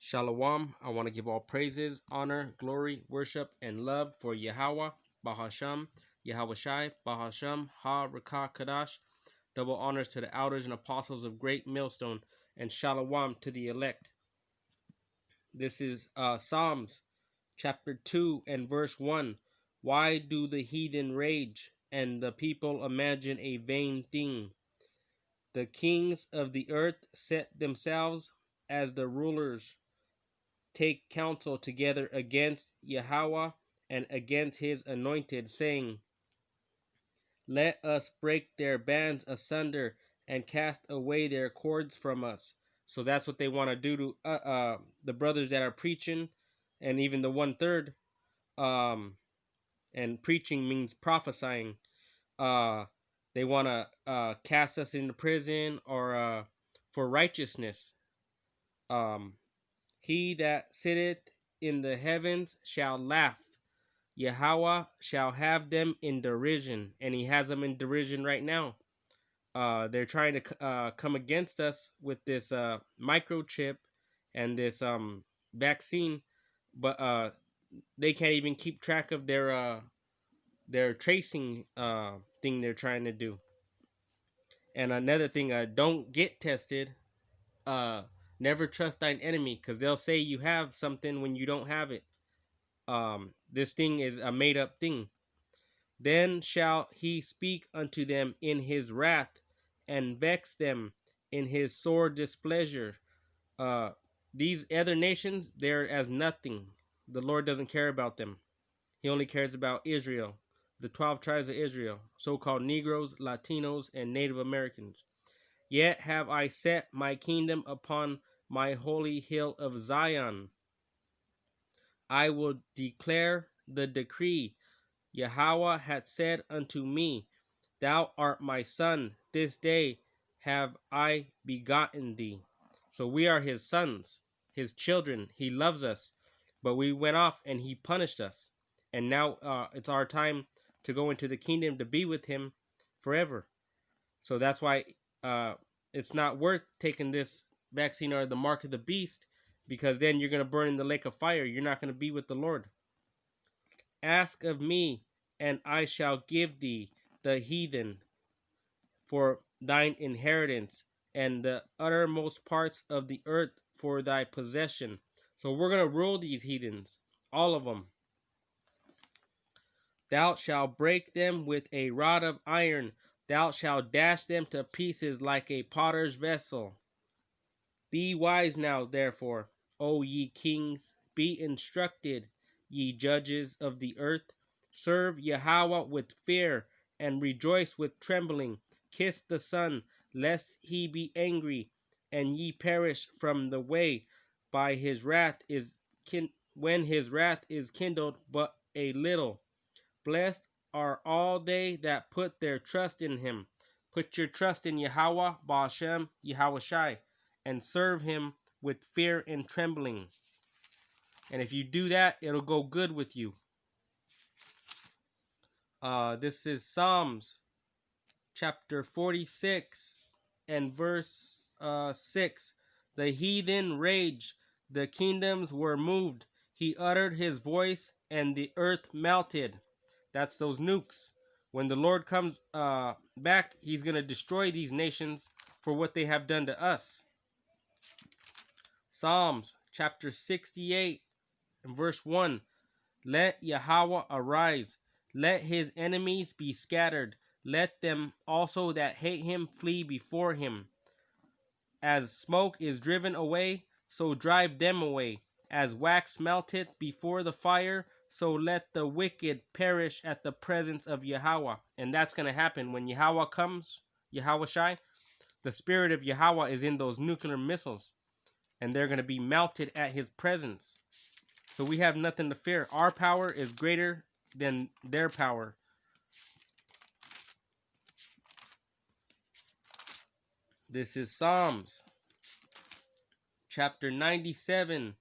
Shalom. I want to give all praises, honor, glory, worship, and love for Yahweh, Bahasham, Yahweh Shai, Bahasham, Ha Rakah Kadash. Double honors to the elders and apostles of Great Millstone, and Shalom to the elect. This is Psalms chapter 2 and verse 1. Why do the heathen rage, and the people imagine a vain thing? The kings of the earth set themselves as the rulers, take counsel together against Yahweh and against his anointed, saying, Let us break their bands asunder and cast away their cords from us. So that's what they want to do to the brothers that are preaching, and even the 1/3. And preaching means prophesying. Uh, they want to cast us into prison or for righteousness. He that sitteth in the heavens shall laugh. Yahweh shall have them in derision, and he has them in derision right now. They're trying to come against us with this microchip and this vaccine, but they can't even keep track of their tracing thing they're trying to do. And another thing, don't get tested. Never trust thine enemy, because they'll say you have something when you don't have it. This thing is a made up thing. Then shall he speak unto them in his wrath, and vex them in his sore displeasure. These other nations, they're as nothing. The Lord doesn't care about them. He only cares about Israel, the 12 tribes of Israel, so-called Negroes, Latinos, and Native Americans. Yet have I set my kingdom upon my holy hill of Zion. I will declare the decree. Yahweh hath said unto me, Thou art my son, this day have I begotten thee. So we are his sons, his children. He loves us, but we went off and he punished us. And now it's our time to go into the kingdom to be with him forever. So that's why it's not worth taking this vaccine or the mark of the beast, because then you're going to burn in the lake of fire. You're not going to be with the Lord. Ask of me, and I shall give thee the heathen for thine inheritance, and the uttermost parts of the earth for thy possession. So we're going to rule these heathens, all of them. Thou shalt break them with a rod of iron. Thou shalt dash them to pieces like a potter's vessel. Be wise now, therefore, O ye kings, be instructed, ye judges of the earth. Serve Yahweh with fear, and rejoice with trembling. Kiss the Son, lest he be angry, and ye perish from the way. By his wrath when his wrath is kindled but a little. Blessed are all they that put their trust in him. Put your trust in Yahweh, Ba'ashem, Yahweh Shai, and serve him with fear and trembling. And if you do that, it'll go good with you. This is Psalms chapter 46 and verse 6. The heathen raged, the kingdoms were moved. He uttered his voice, and the earth melted. That's those nukes. When the Lord comes back, he's going to destroy these nations for what they have done to us. Psalms chapter 68 and verse 1. Let Yahweh arise. Let his enemies be scattered. Let them also that hate him flee before him. As smoke is driven away, so drive them away. As wax melteth before the fire, so let the wicked perish at the presence of Yahweh. And that's going to happen when Yahweh comes, Yahweh Shai. The spirit of Yahweh is in those nuclear missiles, and they're going to be melted at his presence. So we have nothing to fear. Our power is greater than their power. This is Psalms chapter 97.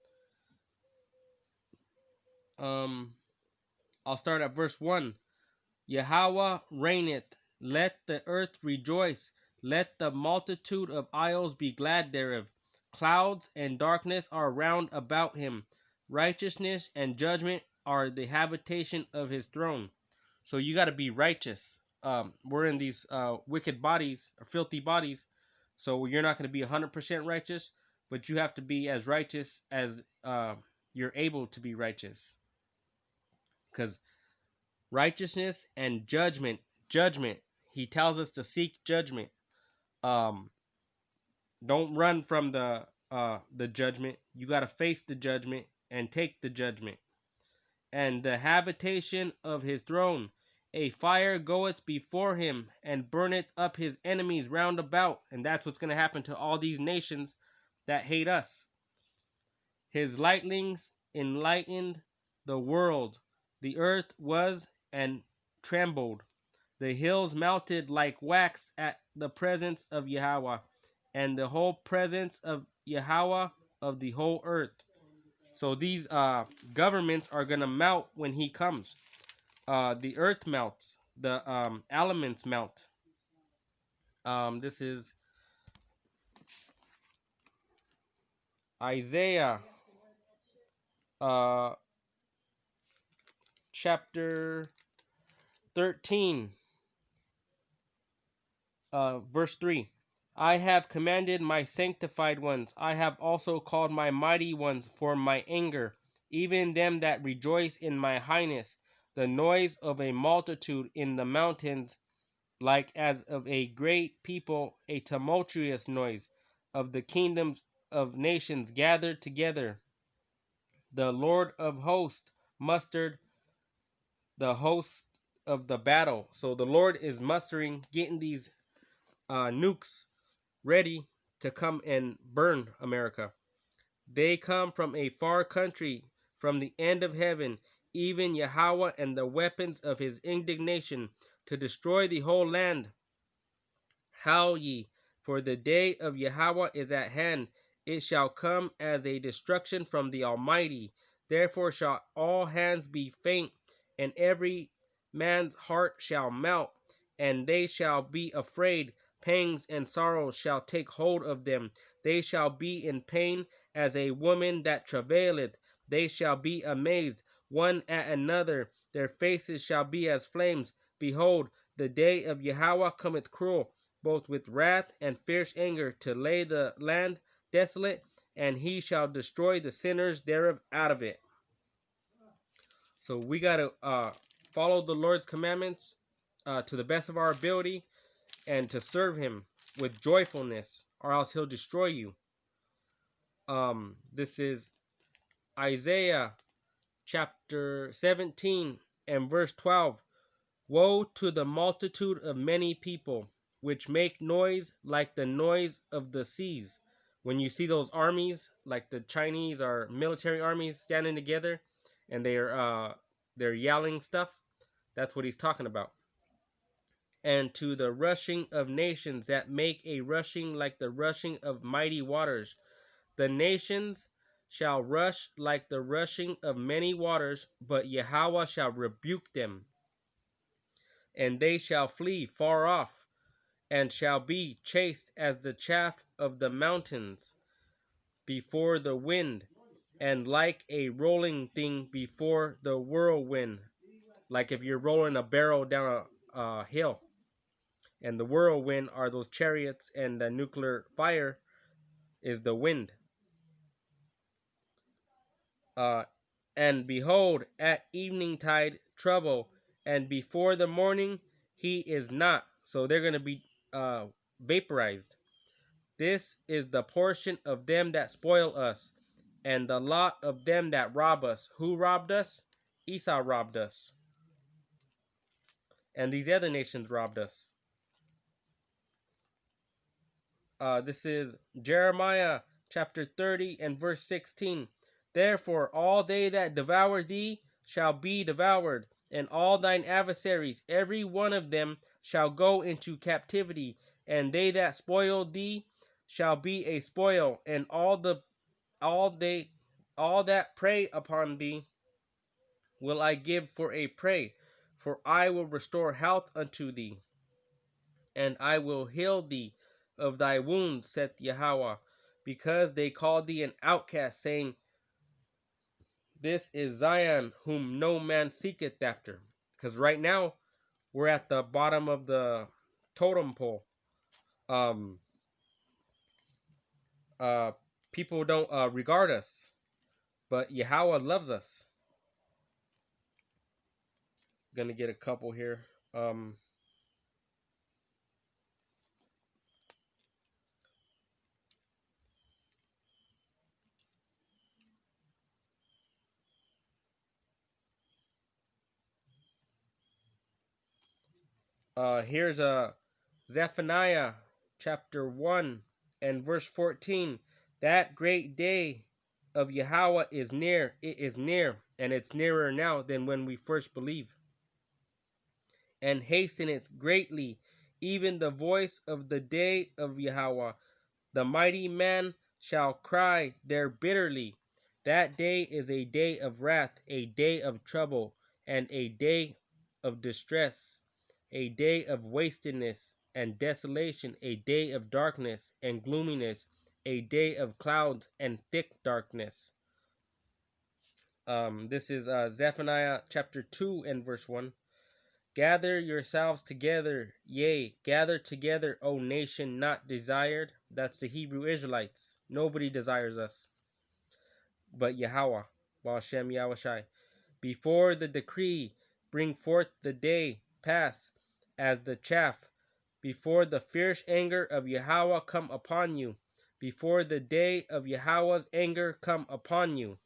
I'll start at verse 1. Yahweh reigneth, let the earth rejoice, let the multitude of isles be glad thereof. Clouds and darkness are round about him. Righteousness and judgment are the habitation of his throne. So you got to be righteous. We're in these wicked bodies, or filthy bodies. So you're not going to be 100% righteous, but you have to be as righteous as you're able to be righteous. Because righteousness and judgment, he tells us to seek judgment. Don't run from the judgment. You got to face the judgment and take the judgment. And the habitation of his throne, a fire goeth before him and burneth up his enemies round about. And that's what's going to happen to all these nations that hate us. His lightnings enlightened the world. The earth was and trembled. The hills melted like wax at the presence of Yahweh, and the whole presence of Yahweh of the whole earth. So these governments are going to melt when he comes. The earth melts. The elements melt. This is Isaiah chapter 13, verse 3. I have commanded my sanctified ones. I have also called my mighty ones for my anger, even them that rejoice in my highness. The noise of a multitude in the mountains, like as of a great people, a tumultuous noise of the kingdoms of nations gathered together. The Lord of hosts mustered the host of the battle. So the Lord is mustering, getting these nukes ready to come and burn America. They come from a far country, from the end of heaven, even Yahweh and the weapons of his indignation, to destroy the whole land. Howl ye, for the day of Yahweh is at hand. It shall come as a destruction from the Almighty. Therefore shall all hands be faint, and every man's heart shall melt, and they shall be afraid. Pangs and sorrows shall take hold of them. They shall be in pain as a woman that travaileth. They shall be amazed one at another. Their faces shall be as flames. Behold, the day of Yahweh cometh cruel, both with wrath and fierce anger, to lay the land desolate, and he shall destroy the sinners thereof out of it. So we got to follow the Lord's commandments to the best of our ability, and to serve him with joyfulness, or else he'll destroy you. This is Isaiah chapter 17 and verse 12. Woe to the multitude of many people, which make noise like the noise of the seas. When you see those armies, like the Chinese or military armies standing together, and they're yelling stuff, that's what he's talking about. And to the rushing of nations that make a rushing like the rushing of mighty waters. The nations shall rush like the rushing of many waters, but Yahweh shall rebuke them. And they shall flee far off, and shall be chased as the chaff of the mountains before the wind, and like a rolling thing before the whirlwind. Like if you're rolling a barrel down a hill. And the whirlwind are those chariots, and the nuclear fire is the wind. And behold, at evening tide trouble, and before the morning he is not. So they're going to be vaporized. This is the portion of them that spoil us, and the lot of them that rob us. Who robbed us? Esau robbed us. And these other nations robbed us. This is Jeremiah chapter 30 and verse 16. Therefore all they that devour thee shall be devoured, and all thine adversaries, every one of them, shall go into captivity, and they that spoil thee shall be a spoil, and all that prey upon thee will I give for a prey, for I will restore health unto thee, and I will heal thee of thy wounds, saith Yahweh. because they called thee an outcast, saying, This is Zion, whom no man seeketh after. Because right now, we're at the bottom of the totem pole. Um, People don't regard us, but Yahweh loves us. Gonna get a couple here. Here's a Zephaniah chapter 1 and verse 14. That great day of Yahweh is near. It is near, and it's nearer now than when we first believed. And hasteneth greatly, even the voice of the day of Yahweh. The mighty man shall cry there bitterly. That day is a day of wrath, a day of trouble, and a day of distress, a day of wastedness and desolation, a day of darkness and gloominess, a day of clouds and thick darkness. This is Zephaniah chapter 2 and verse 1. Gather yourselves together, yea, gather together, O nation not desired. That's the Hebrew Israelites. Nobody desires us but Yahweh, Hashem Yahushai. Before the decree, bring forth the day, pass as the chaff. Before the fierce anger of Yahweh come upon you. Before the day of Yahweh's anger come upon you.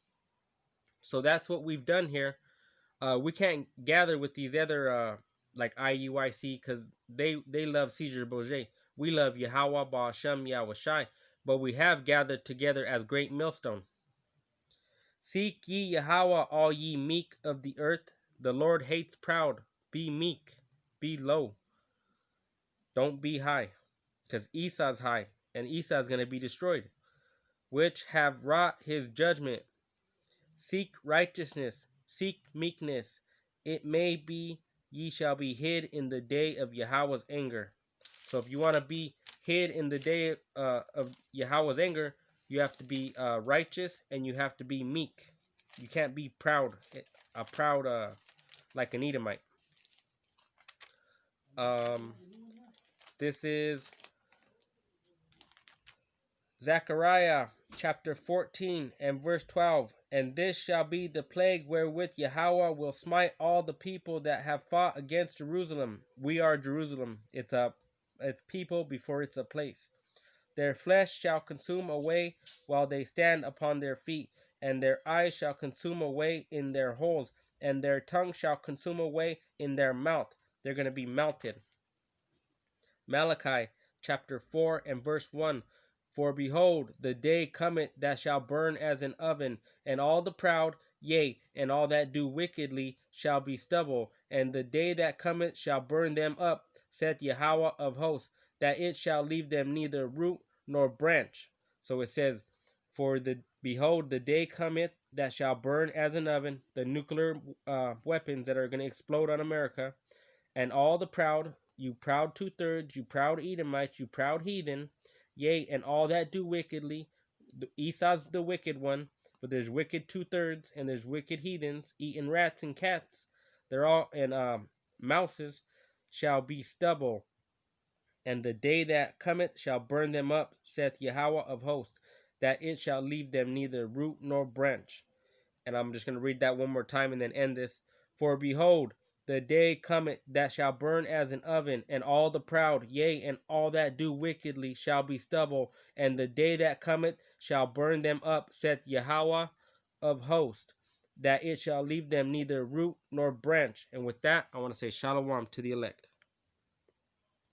So that's what we've done here. We can't gather with these other like IUIC because they love Caesar Bourget. We love Yahweh Ba'Shem Yahushai, but we have gathered together as great millstone. Seek ye Yahweh, all ye meek of the earth. The Lord hates proud. Be meek, be low. Don't be high, because Esau's high, and Esau's going to be destroyed. Which have wrought his judgment. Seek righteousness, seek meekness. It may be ye shall be hid in the day of Yahweh's anger. So if you want to be hid in the day of Yahweh's anger, you have to be righteous and you have to be meek. You can't be proud, like an Edomite. This is Zechariah chapter 14 and verse 12. And this shall be the plague wherewith Yahweh will smite all the people that have fought against Jerusalem. We are Jerusalem. It's people before it's a place. Their flesh shall consume away while they stand upon their feet, and their eyes shall consume away in their holes, and their tongue shall consume away in their mouth. They're going to be melted. Malachi chapter 4 and verse 1. For behold, the day cometh that shall burn as an oven, and all the proud, yea, and all that do wickedly, shall be stubble. And the day that cometh shall burn them up, saith Yahweh of hosts, that it shall leave them neither root nor branch. So it says, behold, the day cometh that shall burn as an oven, the nuclear weapons that are going to explode on America, and all the proud, you proud 2/3, you proud Edomites, you proud heathen, yea, and all that do wickedly. Esau's the wicked one, but there's wicked 2/3, and there's wicked heathens eating rats and cats. They're all, and mouses shall be stubble. And the day that cometh shall burn them up, saith Yahweh of hosts, that it shall leave them neither root nor branch. And I'm just going to read that one more time and then end this. For behold, the day cometh that shall burn as an oven, and all the proud, yea, and all that do wickedly shall be stubble. And the day that cometh shall burn them up, saith Yahweh of hosts, that it shall leave them neither root nor branch. And with that, I want to say shalom to the elect.